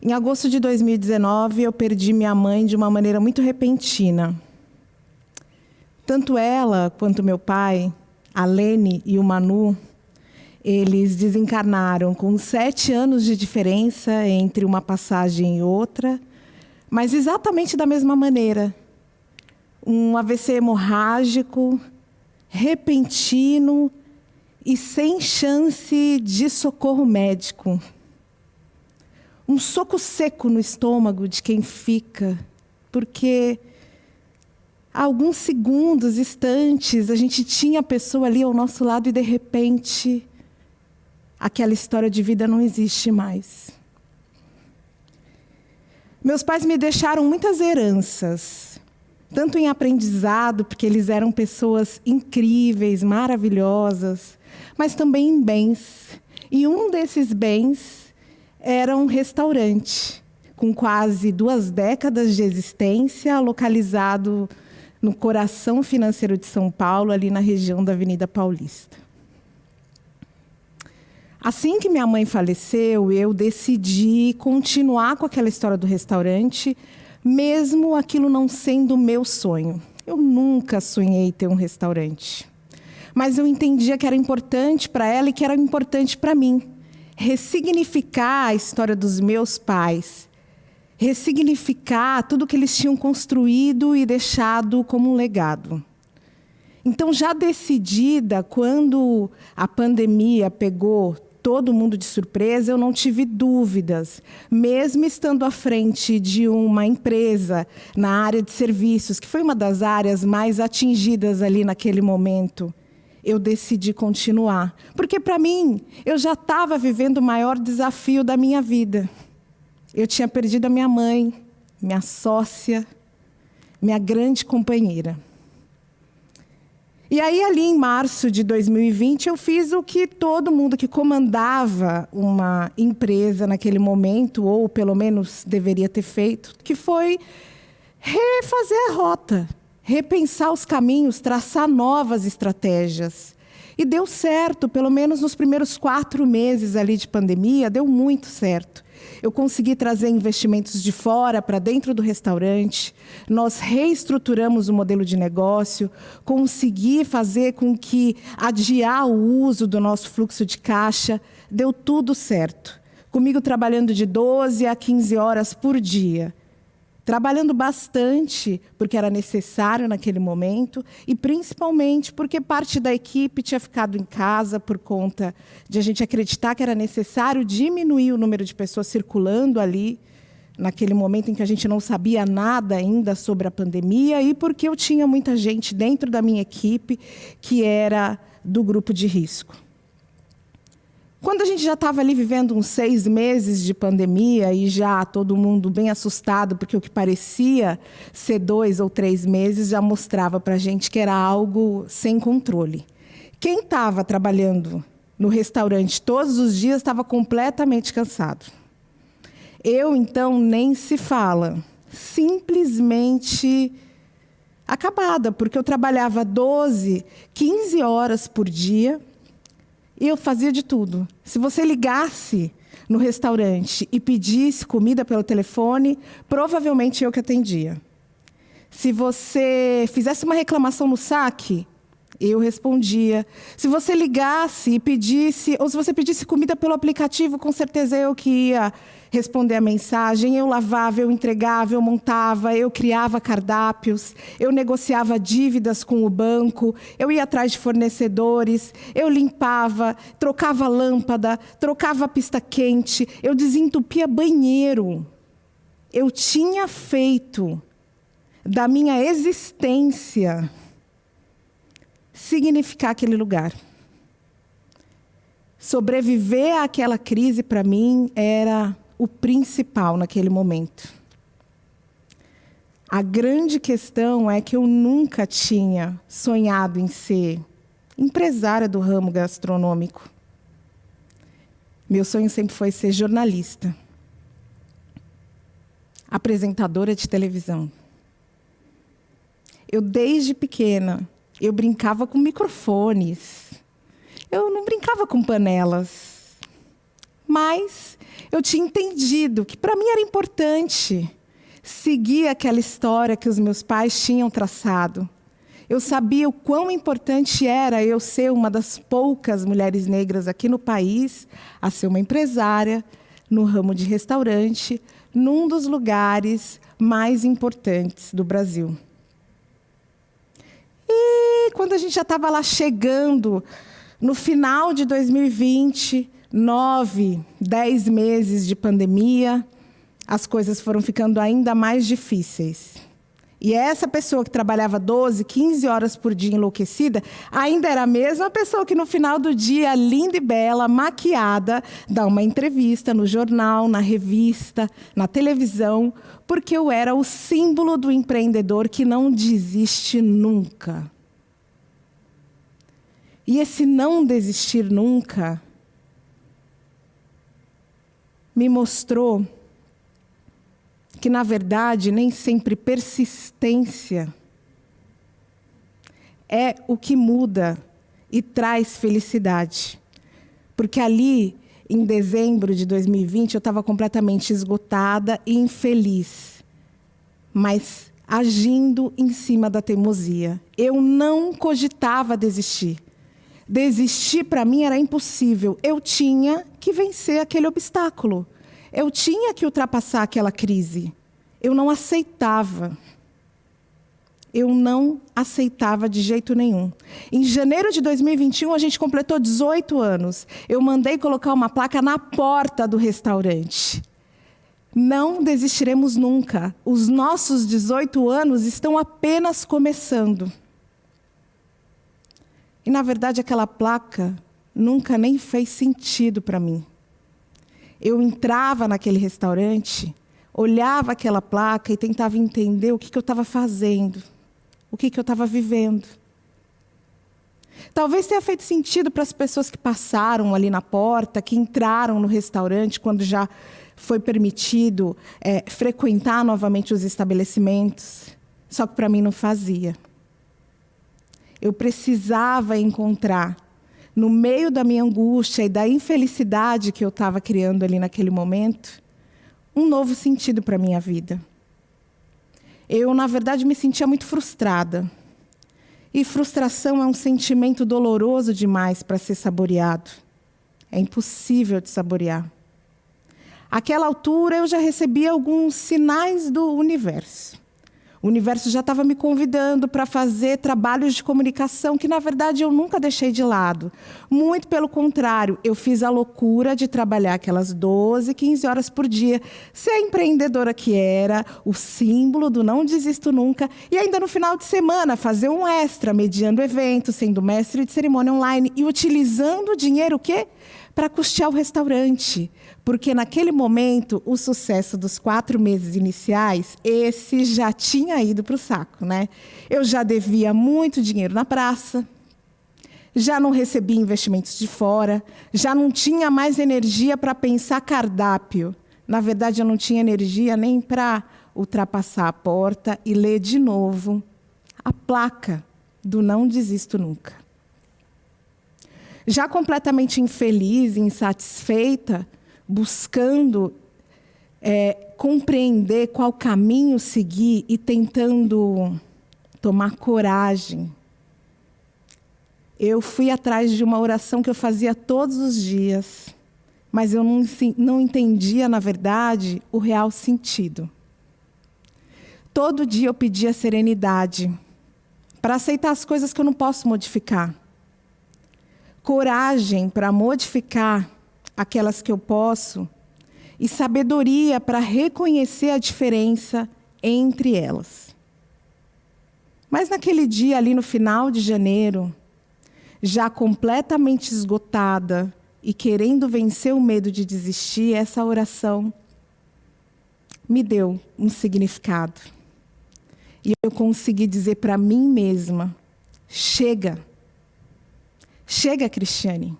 Em agosto de 2019, eu perdi minha mãe de uma maneira muito repentina. Tanto ela quanto meu pai, a Lene e o Manu, eles desencarnaram com 7 anos de diferença entre uma passagem e outra, mas exatamente da mesma maneira. Um AVC hemorrágico, repentino e sem chance de socorro médico. Um soco seco no estômago de quem fica, porque há alguns segundos, instantes, a gente tinha a pessoa ali ao nosso lado e, de repente, aquela história de vida não existe mais. Meus pais me deixaram muitas heranças, tanto em aprendizado, porque eles eram pessoas incríveis, maravilhosas, mas também em bens. E um desses bens era um restaurante, com quase 2 décadas de existência, localizado no coração financeiro de São Paulo, ali na região da Avenida Paulista. Assim que minha mãe faleceu, eu decidi continuar com aquela história do restaurante, mesmo aquilo não sendo o meu sonho. Eu nunca sonhei ter um restaurante. Mas eu entendia que era importante para ela e que era importante para mim. Ressignificar a história dos meus pais. Ressignificar tudo que eles tinham construído e deixado como um legado. Então, já decidida, quando a pandemia pegou todo mundo de surpresa, eu não tive dúvidas. Mesmo estando à frente de uma empresa na área de serviços, que foi uma das áreas mais atingidas ali naquele momento, eu decidi continuar. Porque, para mim, eu já estava vivendo o maior desafio da minha vida. Eu tinha perdido a minha mãe, minha sócia, minha grande companheira. E aí, ali em março de 2020, eu fiz o que todo mundo que comandava uma empresa naquele momento, ou pelo menos deveria ter feito, que foi refazer a rota, repensar os caminhos, traçar novas estratégias. E deu certo, pelo menos nos primeiros 4 meses ali de pandemia, deu muito certo. Eu consegui trazer investimentos de fora para dentro do restaurante, nós reestruturamos o modelo de negócio, consegui fazer com que adiar o uso do nosso fluxo de caixa, deu tudo certo. Comigo trabalhando de 12 a 15 horas por dia. Trabalhando bastante, porque era necessário naquele momento, e principalmente porque parte da equipe tinha ficado em casa por conta de a gente acreditar que era necessário diminuir o número de pessoas circulando ali, naquele momento em que a gente não sabia nada ainda sobre a pandemia, e porque eu tinha muita gente dentro da minha equipe que era do grupo de risco. Quando a gente já estava ali vivendo uns 6 meses de pandemia e já todo mundo bem assustado, porque o que parecia ser 2 ou 3 meses já mostrava para a gente que era algo sem controle. Quem estava trabalhando no restaurante todos os dias estava completamente cansado. Eu, então, nem se fala. Simplesmente acabada, porque eu trabalhava 12, 15 horas por dia. E eu fazia de tudo. Se você ligasse no restaurante e pedisse comida pelo telefone, provavelmente eu que atendia. Se você fizesse uma reclamação no saque, eu respondia. Se você ligasse e pedisse, ou se você pedisse comida pelo aplicativo, com certeza eu que ia responder a mensagem. Eu lavava, eu entregava, eu montava, eu criava cardápios, eu negociava dívidas com o banco, eu ia atrás de fornecedores, eu limpava, trocava lâmpada, trocava pista quente, eu desentupia banheiro. Eu tinha feito da minha existência significar aquele lugar. Sobreviver àquela crise, para mim, era o principal naquele momento. A grande questão é que eu nunca tinha sonhado em ser empresária do ramo gastronômico. Meu sonho sempre foi ser jornalista, apresentadora de televisão. Eu, desde pequena, eu brincava com microfones. Eu não brincava com panelas. Mas eu tinha entendido que para mim era importante seguir aquela história que os meus pais tinham traçado. Eu sabia o quão importante era eu ser uma das poucas mulheres negras aqui no país a ser uma empresária no ramo de restaurante, num dos lugares mais importantes do Brasil. E quando a gente já estava lá chegando, no final de 2020, 10 meses de pandemia, as coisas foram ficando ainda mais difíceis. E essa pessoa que trabalhava 12, 15 horas por dia enlouquecida, ainda era a mesma pessoa que no final do dia, linda e bela, maquiada, dá uma entrevista no jornal, na revista, na televisão, porque eu era o símbolo do empreendedor que não desiste nunca. E esse não desistir nunca me mostrou que, na verdade, nem sempre persistência é o que muda e traz felicidade. Porque ali, em dezembro de 2020, eu estava completamente esgotada e infeliz, mas agindo em cima da teimosia. Eu não cogitava desistir. Desistir, para mim, era impossível. Eu tinha que vencer aquele obstáculo. Eu tinha que ultrapassar aquela crise. Eu não aceitava. Eu não aceitava de jeito nenhum. Em janeiro de 2021, a gente completou 18 anos. Eu mandei colocar uma placa na porta do restaurante. Não desistiremos nunca. Os nossos 18 anos estão apenas começando. E, na verdade, aquela placa nunca nem fez sentido para mim. Eu entrava naquele restaurante, olhava aquela placa e tentava entender o que eu estava fazendo, o que eu estava vivendo. Talvez tenha feito sentido para as pessoas que passaram ali na porta, que entraram no restaurante quando já foi permitido frequentar novamente os estabelecimentos. Só que para mim não fazia. Eu precisava encontrar, no meio da minha angústia e da infelicidade que eu estava criando ali naquele momento, um novo sentido para a minha vida. Eu, na verdade, me sentia muito frustrada. E frustração é um sentimento doloroso demais para ser saboreado. É impossível de saborear. Àquela altura, eu já recebia alguns sinais do universo. O universo já estava me convidando para fazer trabalhos de comunicação que, na verdade, eu nunca deixei de lado. Muito pelo contrário, eu fiz a loucura de trabalhar aquelas 12, 15 horas por dia, ser a empreendedora que era, o símbolo do não desisto nunca, e ainda no final de semana fazer um extra, mediando eventos, sendo mestre de cerimônia online e utilizando o dinheiro o quê? Para custear o restaurante. Porque naquele momento, o sucesso dos 4 meses iniciais, esse já tinha ido para o saco, né? Eu já devia muito dinheiro na praça, já não recebia investimentos de fora, já não tinha mais energia para pensar cardápio. Na verdade, eu não tinha energia nem para ultrapassar a porta e ler de novo a placa do não desisto nunca. Já completamente infeliz e insatisfeita, buscando compreender qual caminho seguir e tentando tomar coragem, eu fui atrás de uma oração que eu fazia todos os dias, mas eu não entendia, na verdade, o real sentido. Todo dia eu pedia serenidade para aceitar as coisas que eu não posso modificar. Coragem para modificar aquelas que eu posso, e sabedoria para reconhecer a diferença entre elas. Mas naquele dia, ali no final de janeiro, já completamente esgotada e querendo vencer o medo de desistir, essa oração me deu um significado. E eu consegui dizer para mim mesma, chega. Chega, Cristiane.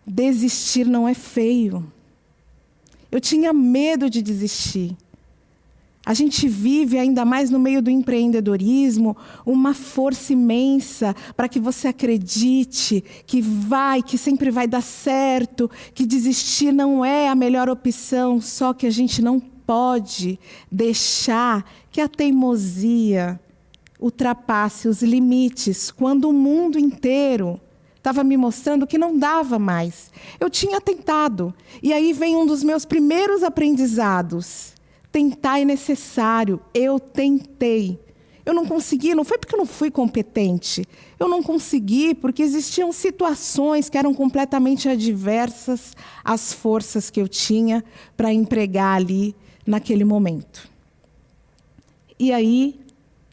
Desistir não é feio. Eu tinha medo de desistir. A gente vive, ainda mais no meio do empreendedorismo, uma força imensa para que você acredite que sempre vai dar certo, que desistir não é a melhor opção, só que a gente não pode deixar que a teimosia ultrapasse os limites, quando o mundo inteiro estava me mostrando que não dava mais. Eu tinha tentado, e aí vem um dos meus primeiros aprendizados. Tentar é necessário. Eu tentei. Eu não consegui, não foi porque eu não fui competente. Eu não consegui porque existiam situações que eram completamente adversas às forças que eu tinha para empregar ali naquele momento. E aí,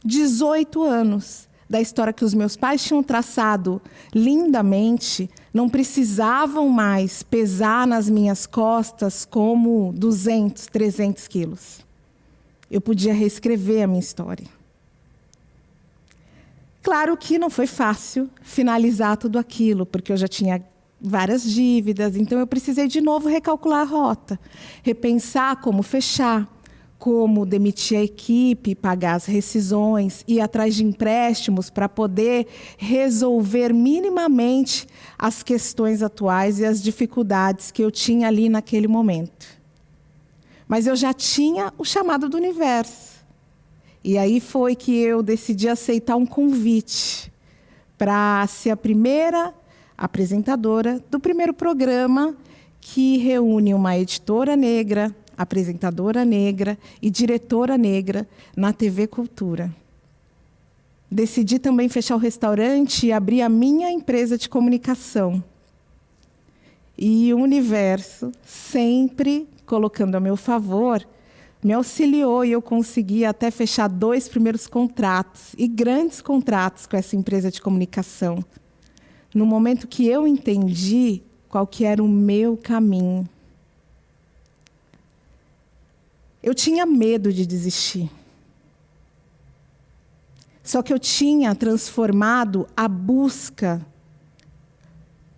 18 anos da história que os meus pais tinham traçado lindamente, não precisavam mais pesar nas minhas costas como 200, 300 quilos. Eu podia reescrever a minha história. Claro que não foi fácil finalizar tudo aquilo, porque eu já tinha várias dívidas, então eu precisei de novo recalcular a rota, repensar como fechar, como demitir a equipe, pagar as rescisões, ir atrás de empréstimos para poder resolver minimamente as questões atuais e as dificuldades que eu tinha ali naquele momento. Mas eu já tinha o chamado do universo. E aí foi que eu decidi aceitar um convite para ser a primeira apresentadora do primeiro programa que reúne uma editora negra, apresentadora negra e diretora negra na TV Cultura. Decidi também fechar o restaurante e abrir a minha empresa de comunicação. E o universo, sempre colocando a meu favor, me auxiliou e eu consegui até fechar 2 primeiros contratos, e grandes contratos com essa empresa de comunicação. No momento que eu entendi qual que era o meu caminho. Eu tinha medo de desistir. Só que eu tinha transformado a busca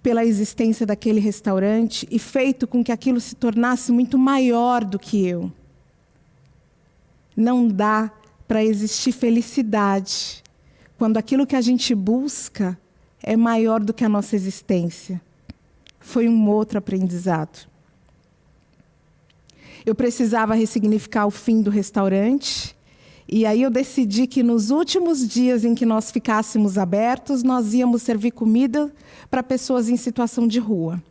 pela existência daquele restaurante e feito com que aquilo se tornasse muito maior do que eu. Não dá para existir felicidade quando aquilo que a gente busca é maior do que a nossa existência. Foi um outro aprendizado. Eu precisava ressignificar o fim do restaurante, e aí eu decidi que nos últimos dias em que nós ficássemos abertos, nós íamos servir comida para pessoas em situação de rua.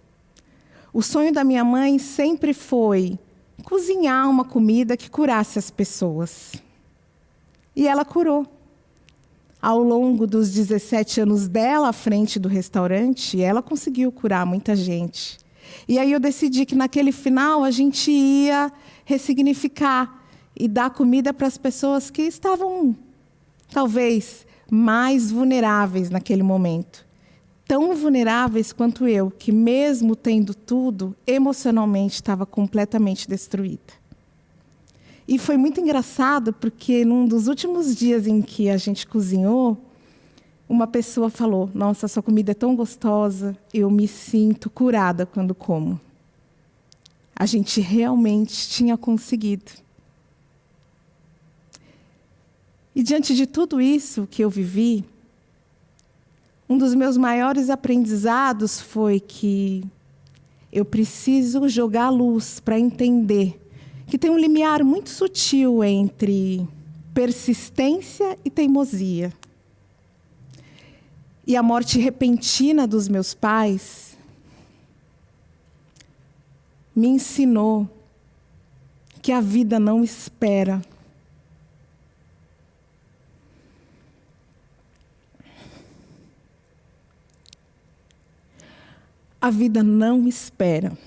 O sonho da minha mãe sempre foi cozinhar uma comida que curasse as pessoas. E ela curou. Ao longo dos 17 anos dela à frente do restaurante, ela conseguiu curar muita gente. E aí eu decidi que naquele final a gente ia ressignificar e dar comida para as pessoas que estavam, talvez, mais vulneráveis naquele momento. Tão vulneráveis quanto eu, que mesmo tendo tudo, emocionalmente estava completamente destruída. E foi muito engraçado, porque num dos últimos dias em que a gente cozinhou, uma pessoa falou: "Nossa, sua comida é tão gostosa, eu me sinto curada quando como." A gente realmente tinha conseguido. E diante de tudo isso que eu vivi, um dos meus maiores aprendizados foi que eu preciso jogar a luz para entender que tem um limiar muito sutil entre persistência e teimosia. E a morte repentina dos meus pais me ensinou que a vida não espera. A vida não espera.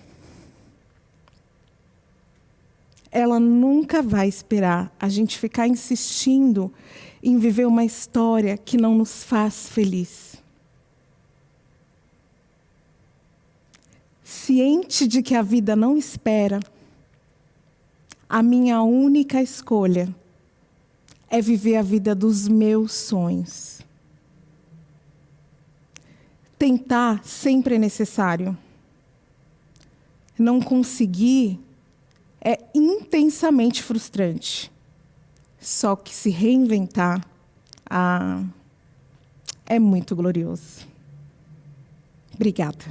Ela nunca vai esperar a gente ficar insistindo em viver uma história que não nos faz feliz. Ciente de que a vida não espera, a minha única escolha é viver a vida dos meus sonhos. Tentar sempre é necessário. Não conseguir é intensamente frustrante. Só que se reinventar é muito glorioso. Obrigada.